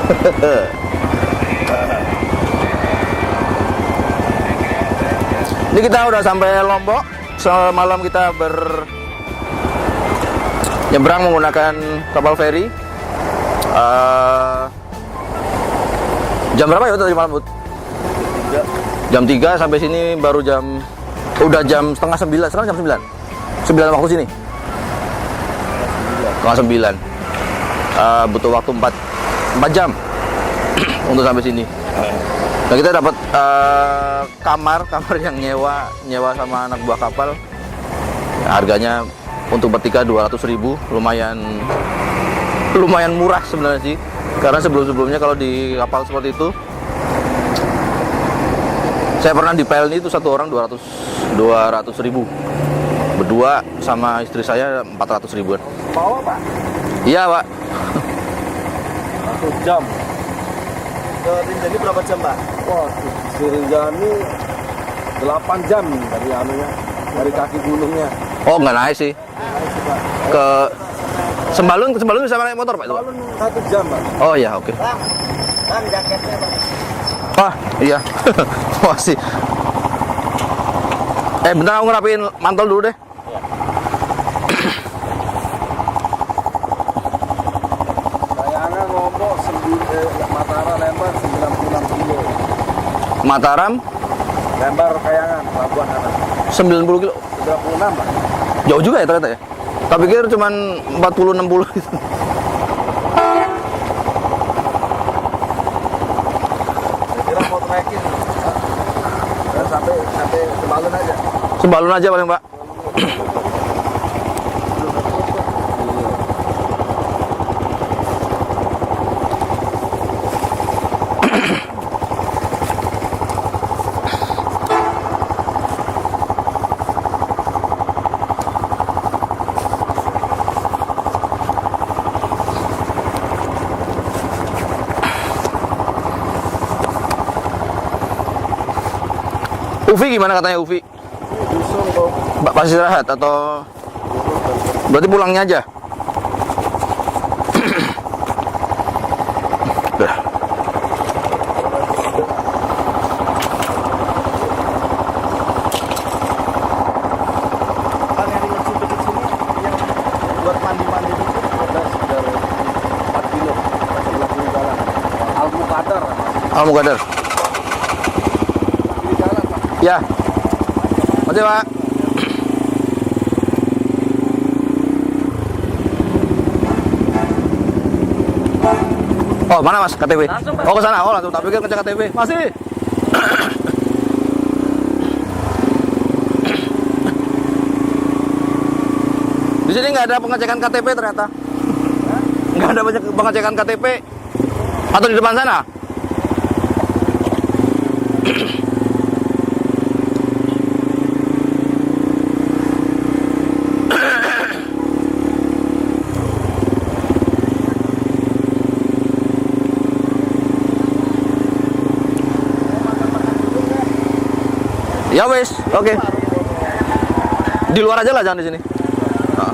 Ini kita udah sampai Lombok. Semalam kita nyebrang menggunakan kapal feri. Jam berapa ya tadi malam, Bud? Jam 3 sampai sini baru udah jam setengah 9. Sekarang jam 9. 9 waktu sini. Setengah 9. Butuh waktu 4 jam untuk sampai sini. Nah, kita dapat kamar yang nyewa sama anak buah kapal. Harganya untuk bertiga 200.000, lumayan murah sebenarnya sih. Karena sebelumnya kalau di kapal seperti itu, saya pernah di PLN itu satu orang 200.000. Berdua sama istri saya 400.000-an. Bawa, Pak? Iya, Pak. 1 jam. Ke Rinjani berapa jam, Pak? Wah, di Rinjani 8 jam dari kaki gunungnya. Oh, nggak naik sih. Ke Sembalun bisa naik motor, Pak? Sembalun 1 jam, Pak. Oh iya, oke. Bang, jaketnya, Pak. Wah, iya. Masih. Bentar aku ngerapiin mantel dulu deh. Kayangan Lombok, Mataram, Lembar 96 kilo. Mataram Lembar Kayangan, Pelabuhan Anak 90 kilo. 36, Pak. Jauh juga ya ternyata ya. Tak pikir cuman 40-60 gitu. Saya kira mau trekking. Sampai Sembalun aja. Sembalun aja paling, Pak. Ufi gimana katanya Ufi? Dusun kok. Pas istirahat atau berarti pulangnya aja? Kan yang kecil-kecil ini yang buat mandi-mandi itu ada sekitar 4 kilo sebelah kiri jalan. Al-Muqaddar. Al-Muqaddar. Kiri jalan, Pak. Ya. Makasih, Pak. Oh, mana Mas KTP? Langsung, Pak. Oh, ke sana. Oh, langsung. Tak pikir ngecek KTP. Masih. Di sini nggak ada pengecekan KTP ternyata. Nggak ada pengecekan KTP. Atau di depan sana? Ya wes, oke. Di luar aja lah, jangan di sini. Nah.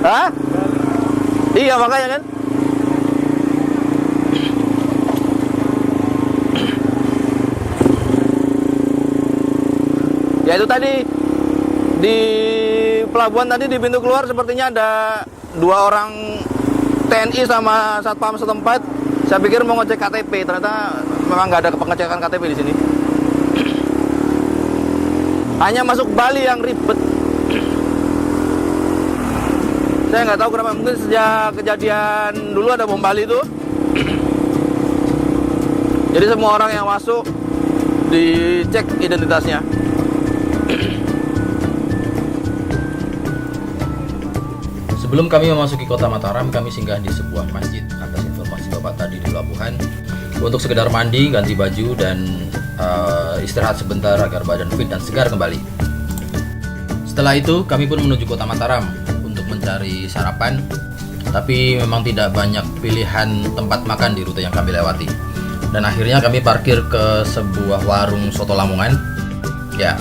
Hah? Iya makanya kan. Ya itu tadi di pelabuhan tadi di pintu keluar sepertinya ada 2 orang TNI sama satpam setempat. Saya pikir mau ngecek KTP, ternyata memang nggak ada pengecekan KTP di sini. Hanya masuk Bali yang ribet. Saya nggak tahu kenapa, mungkin sejak kejadian dulu ada bom Bali itu. Jadi semua orang yang masuk dicek identitasnya. Sebelum kami memasuki kota Mataram, kami singgah di sebuah masjid. Atas informasi Bapak tadi di pelabuhan, untuk sekedar mandi, ganti baju, dan istirahat sebentar agar badan fit dan segar kembali. Setelah itu, kami pun menuju kota Mataram untuk mencari sarapan. Tapi memang tidak banyak pilihan tempat makan di rute yang kami lewati. Dan akhirnya kami parkir ke sebuah warung soto Lamongan ya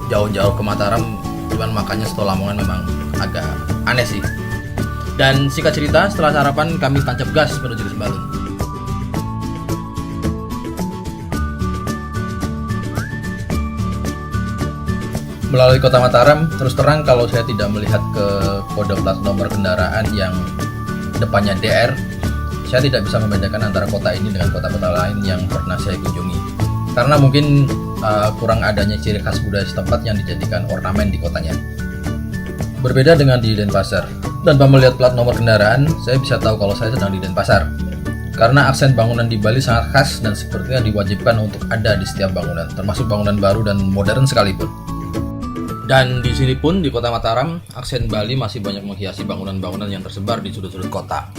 jauh-jauh ke Mataram, cuman makannya soto Lamongan memang agak aneh sih. Dan singkat cerita, setelah sarapan kami tancap gas menuju ke Sembalun. Melalui kota Mataram, terus terang kalau saya tidak melihat ke kode plat nomor kendaraan yang depannya DR, saya tidak bisa membedakan antara kota ini dengan kota-kota lain yang pernah saya kunjungi. Karena mungkin kurang adanya ciri khas budaya setempat yang dijadikan ornamen di kotanya. Berbeda dengan di Denpasar, tanpa melihat plat nomor kendaraan, saya bisa tahu kalau saya sedang di Denpasar. Karena aksen bangunan di Bali sangat khas dan sepertinya diwajibkan untuk ada di setiap bangunan, termasuk bangunan baru dan modern sekalipun. Dan di sini pun di kota Mataram, aksen Bali masih banyak menghiasi bangunan-bangunan yang tersebar di sudut-sudut kota.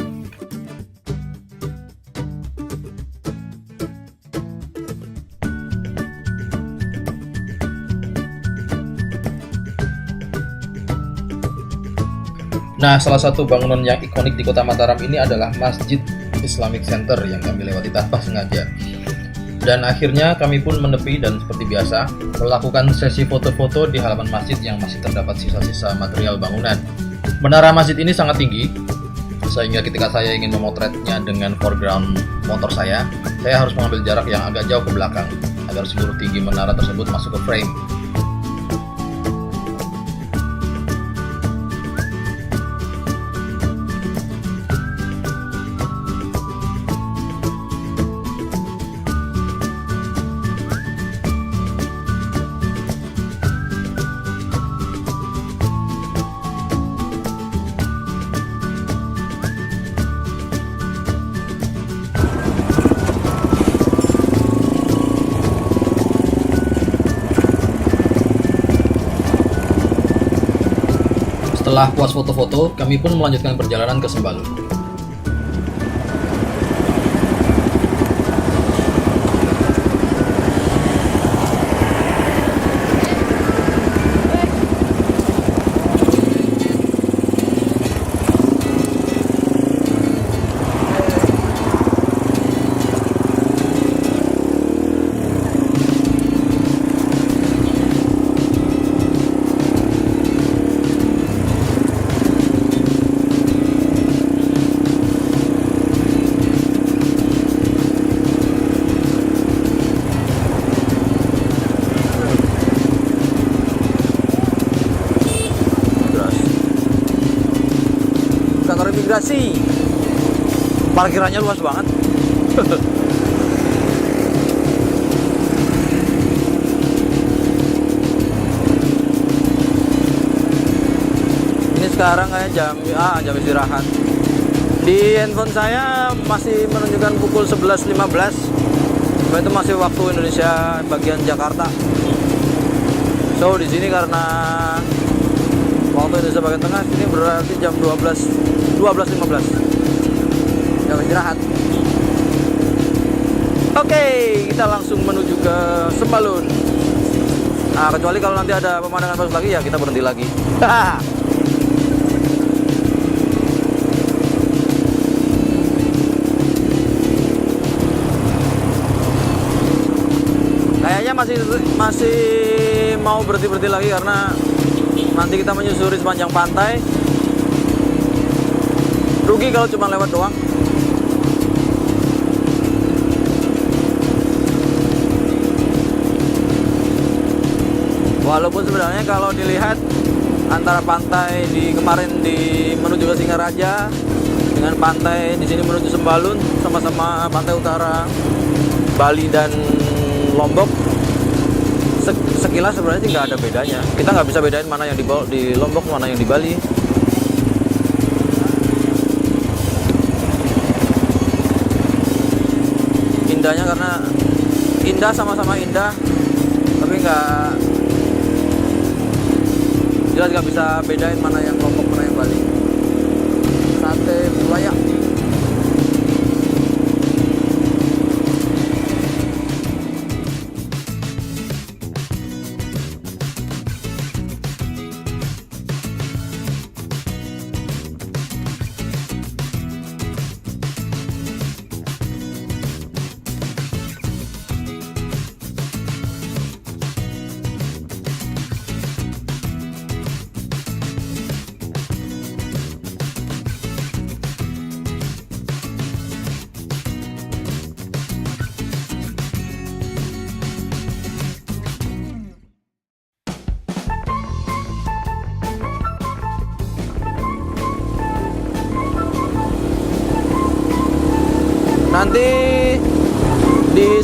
Nah, salah satu bangunan yang ikonik di kota Mataram ini adalah Masjid Islamic Center yang kami lewati tanpa sengaja. Dan akhirnya kami pun menepi dan seperti biasa melakukan sesi foto-foto di halaman masjid yang masih terdapat sisa-sisa material bangunan. Menara masjid ini sangat tinggi, sehingga ketika saya ingin memotretnya dengan foreground motor saya harus mengambil jarak yang agak jauh ke belakang agar seluruh tinggi menara tersebut masuk ke frame. Setelah puas foto-foto, kami pun melanjutkan perjalanan ke Sembalun. Kantor imigrasi, parkirannya luas banget. Ini sekarang kayak jam istirahat. Di handphone saya masih menunjukkan pukul 11.15. Itu masih waktu Indonesia bagian Jakarta. So di sini karena waktu Indonesia bagian tengah, ini berarti jam 12.15. Jam istirahat. Oke, kita langsung menuju ke Sembalun. Nah, kecuali kalau nanti ada pemandangan bagus lagi, ya kita berhenti lagi. Kayaknya masih mau berhenti lagi karena nanti kita menyusuri sepanjang pantai. Rugi kalau cuma lewat doang. Walaupun sebenarnya kalau dilihat antara pantai menuju ke Singaraja dengan pantai di sini menuju Sembalun, sama-sama pantai utara Bali dan Lombok, sekilas sebenarnya sih nggak ada bedanya. Kita nggak bisa bedain mana yang di Lombok, mana yang di Bali. Indahnya karena indah, sama-sama indah, tapi jelas nggak bisa bedain mana yang Lombok, mana yang Bali. Sate Bulayak.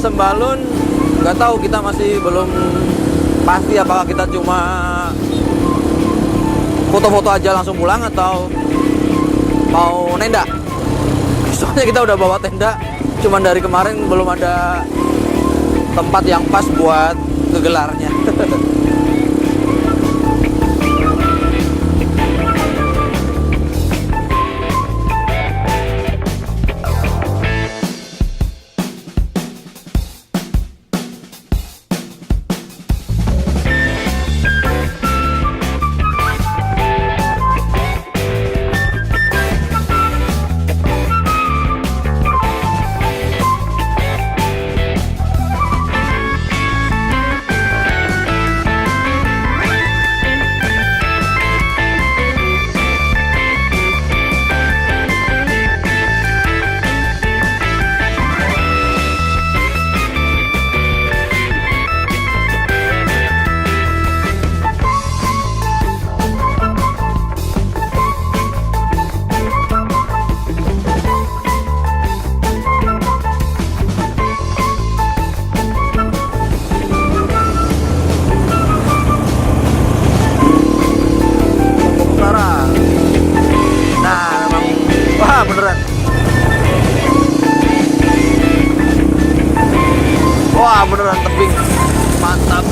Sembalun nggak tahu, kita masih belum pasti apakah kita cuma foto-foto aja langsung pulang atau mau nenda. Soalnya kita udah bawa tenda, cuman dari kemarin belum ada tempat yang pas buat kegelarnya. Beneran. Wah, beneran tebing. Mantap.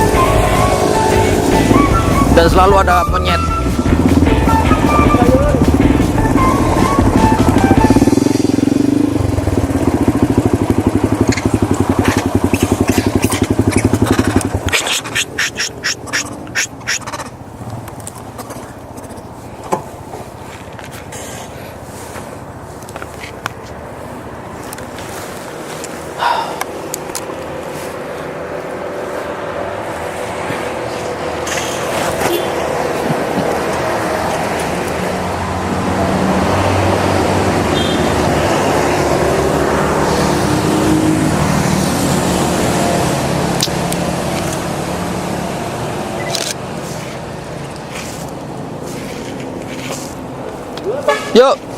Dan selalu ada monyet. Yuk.